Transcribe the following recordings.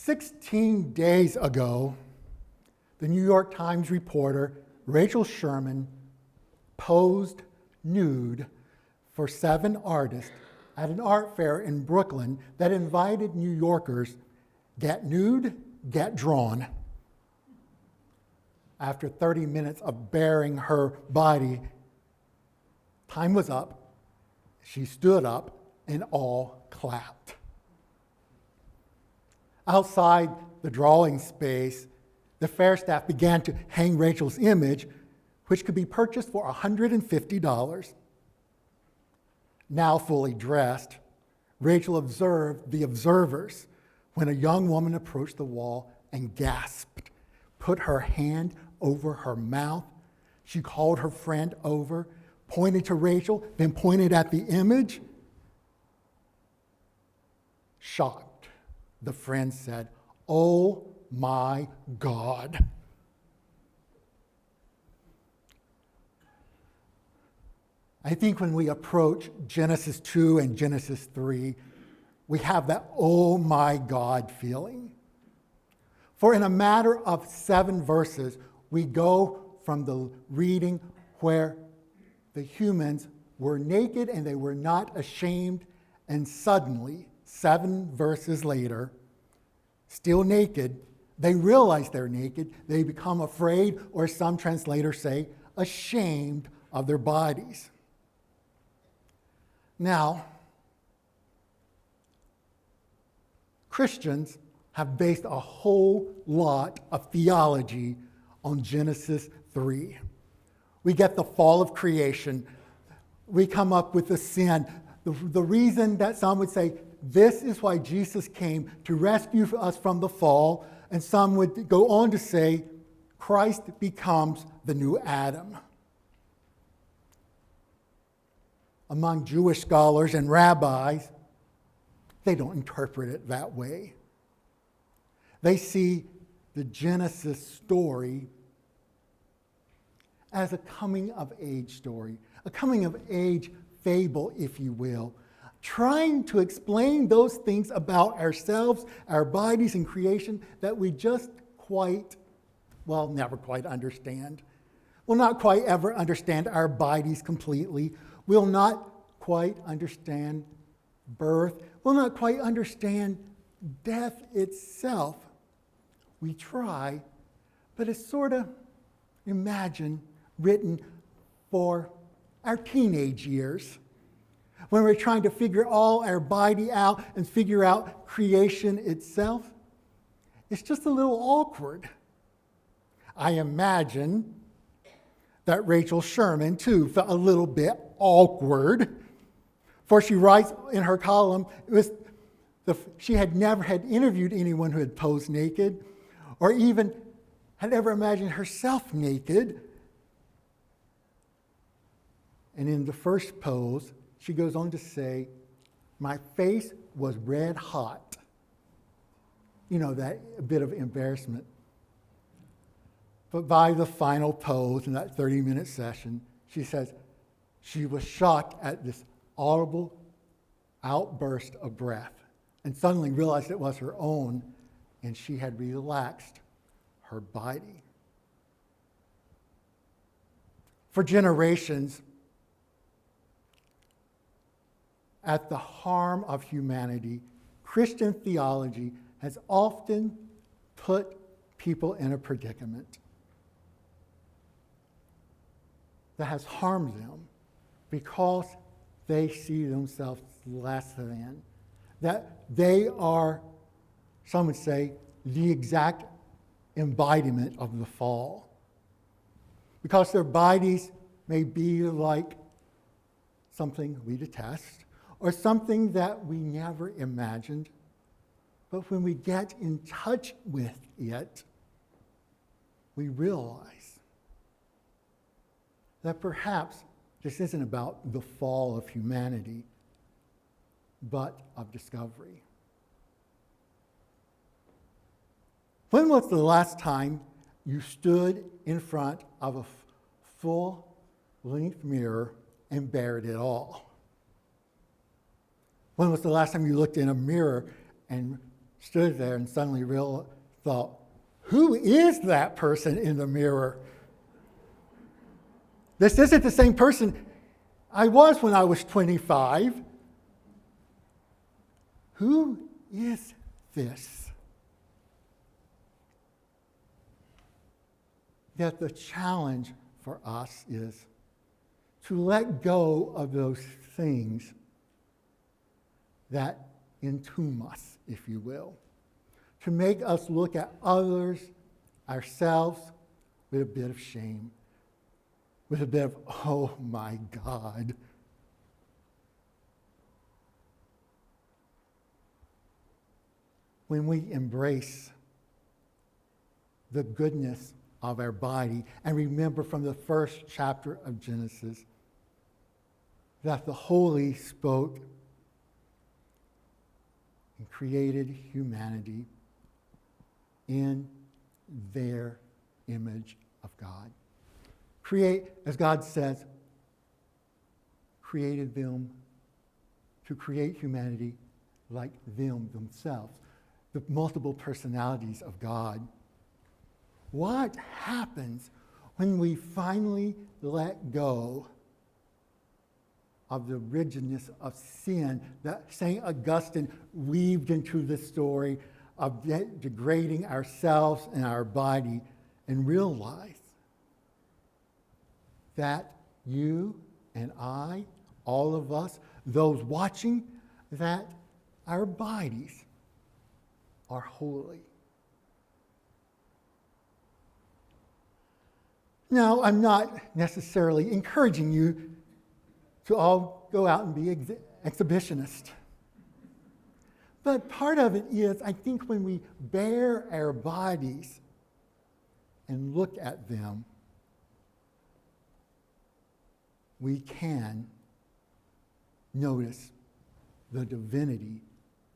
16 days ago, the New York Times reporter Rachel Sherman posed nude for 7 artists at an art fair in Brooklyn that invited New Yorkers, get nude, get drawn. After 30 minutes of baring her body, time was up. She stood up and all clapped. Outside the drawing space, the fair staff began to hang Rachel's image, which could be purchased for $150. Now fully dressed, Rachel observed the observers when a young woman approached the wall and gasped, put her hand over her mouth. She called her friend over, pointed to Rachel, then pointed at the image. Shocked, the friend said, "Oh my God." I think when we approach Genesis 2 and Genesis 3, we have that "oh my God" feeling. For in a matter of 7 verses, we go from the reading where the humans were naked and they were not ashamed, and suddenly, 7 verses later, still naked, they realize they're naked, they become afraid, or some translators say, ashamed of their bodies. Now, Christians have based a whole lot of theology on Genesis 3. We get the fall of creation. We come up with the sin. The reason that some would say, this is why Jesus came to rescue us from the fall, and some would go on to say, Christ becomes the new Adam. Among Jewish scholars and rabbis, they don't interpret it that way. They see the Genesis story as a coming-of-age story, a coming-of-age fable, if you will, trying to explain those things about ourselves, our bodies, and creation that we just never quite understand. We'll not quite ever understand our bodies completely. We'll not quite understand birth. We'll not quite understand death itself. We try, but it's sort of, imagine, written for our teenage years, when we're trying to figure all our body out and figure out creation itself. It's just a little awkward. I imagine that Rachel Sherman, too, felt a little bit awkward. For she writes in her column, she had never had interviewed anyone who had posed naked, or even had ever imagined herself naked. And in the first pose, she goes on to say, "My face was red hot." You know, that bit of embarrassment. But by the final pose in that 30-minute session, she says she was shocked at this audible outburst of breath and suddenly realized it was her own, and she had relaxed her body. For generations, at the harm of humanity, Christian theology has often put people in a predicament that has harmed them because they see themselves less than, that they are, some would say, the exact embodiment of the fall. Because their bodies may be like something we detest, or something that we never imagined. But when we get in touch with it, we realize that perhaps this isn't about the fall of humanity, but of discovery. When was the last time you stood in front of a full-length mirror and bared it all? When was the last time you looked in a mirror and stood there and suddenly thought, who is that person in the mirror? This isn't the same person I was when I was 25. Who is this? Yet the challenge for us is to let go of those things that entomb us, if you will, to make us look at others, ourselves, with a bit of shame, with a bit of, oh my God. When we embrace the goodness of our body and remember from the first chapter of Genesis that the Holy spoke and created humanity in their image of God. As God says, created them to create humanity like them themselves, the multiple personalities of God. What happens when we finally let go of the rigidness of sin that St. Augustine weaved into the story of degrading ourselves and our body, and realize that you and I, all of us, those watching, that our bodies are holy? Now, I'm not necessarily encouraging you to all go out and be exhibitionists. But part of it is, I think, when we bare our bodies and look at them, we can notice the divinity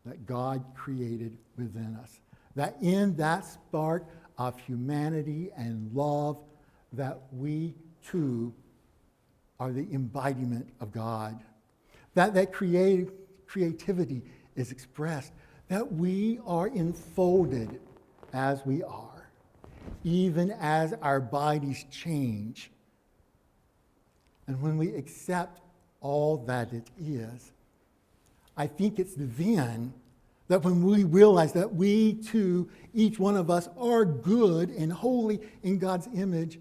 that God created within us. That in that spark of humanity and love, that we too are the embodiment of God. That creativity is expressed, that we are enfolded as we are, even as our bodies change. And when we accept all that it is, I think it's then that when we realize that we too, each one of us, are good and holy in God's image,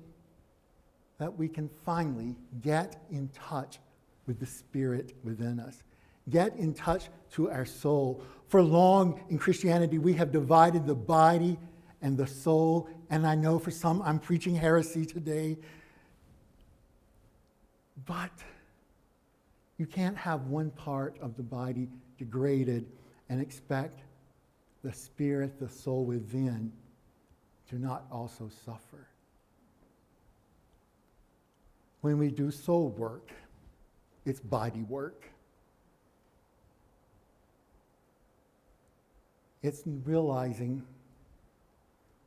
that we can finally get in touch with the Spirit within us, get in touch to our soul. For long in Christianity, we have divided the body and the soul, and I know for some I'm preaching heresy today, but you can't have one part of the body degraded and expect the spirit, the soul within, to not also suffer. When we do soul work, it's body work. It's realizing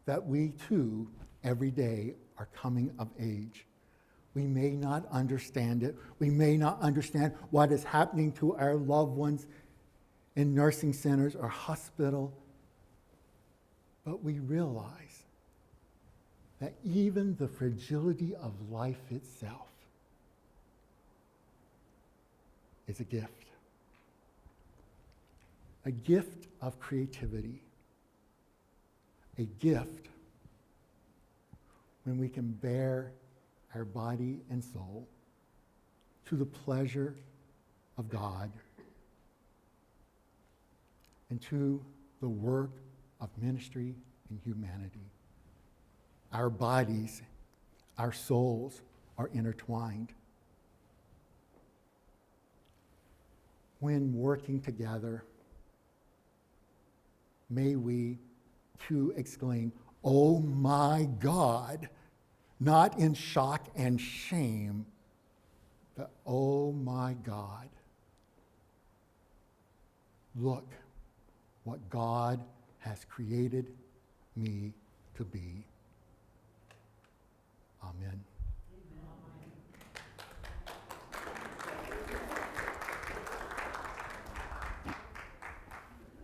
that we too, every day, are coming of age. We may not understand it. We may not understand what is happening to our loved ones in nursing centers or hospital. But we realize that even the fragility of life itself is a gift. A gift of creativity. A gift when we can bear our body and soul to the pleasure of God and to the work of ministry and humanity. Our bodies, our souls are intertwined. When working together, may we too exclaim, "Oh my God," not in shock and shame, but "Oh my God, look what God has created me to be." Amen.